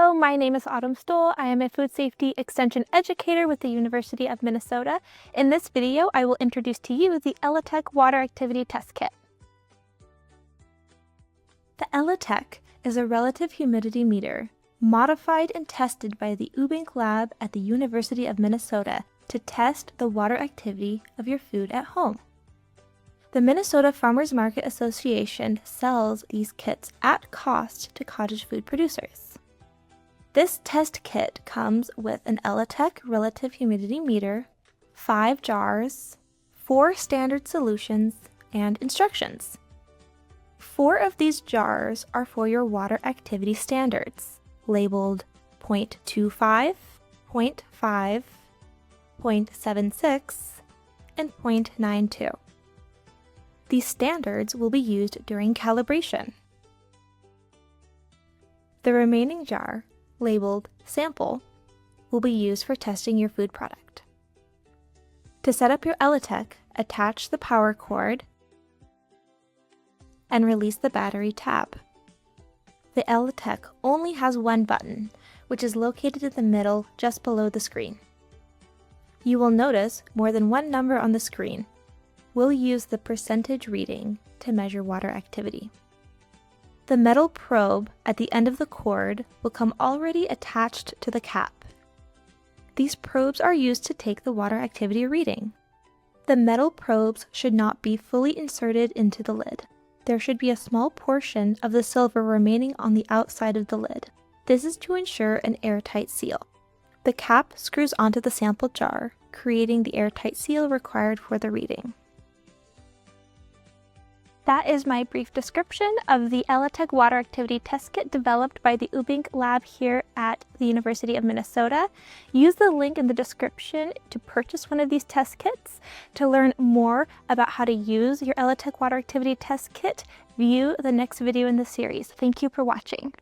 Hello, my name is Autumn Stoll. I am a food safety extension educator with the University of Minnesota. In this video, I will introduce to you the Elitech Water Activity Test Kit. The Elitech is a relative humidity meter modified and tested by the Ubbink lab at the University of Minnesota to test the water activity of your food at home. The Minnesota Farmers Market Association sells these kits at cost to cottage food producers. This test kit comes with an Elitech relative humidity meter, 5 jars, 4 standard solutions, and instructions. 4 of these jars are for your water activity standards, labeled 0.25, 0.5, 0.76, and 0.92. These standards will be used during calibration. The remaining jar, labeled Sample, will be used for testing your food product. To set up your Elitech, attach the power cord and release the battery tab. The Elitech only has one button, which is located in the middle just below the screen. You will notice more than one number on the screen. We'll use the percentage reading to measure water activity. The metal probe at the end of the cord will come already attached to the cap. These probes are used to take the water activity reading. The metal probes should not be fully inserted into the lid. There should be a small portion of the silver remaining on the outside of the lid. This is to ensure an airtight seal. The cap screws onto the sample jar, creating the airtight seal required for the reading. That is my brief description of the Elitech Water Activity Test Kit developed by the Ubbink lab here at the University of Minnesota. Use the link in the description to purchase one of these test kits. To learn more about how to use your Elitech Water Activity Test Kit, view the next video in the series. Thank you for watching.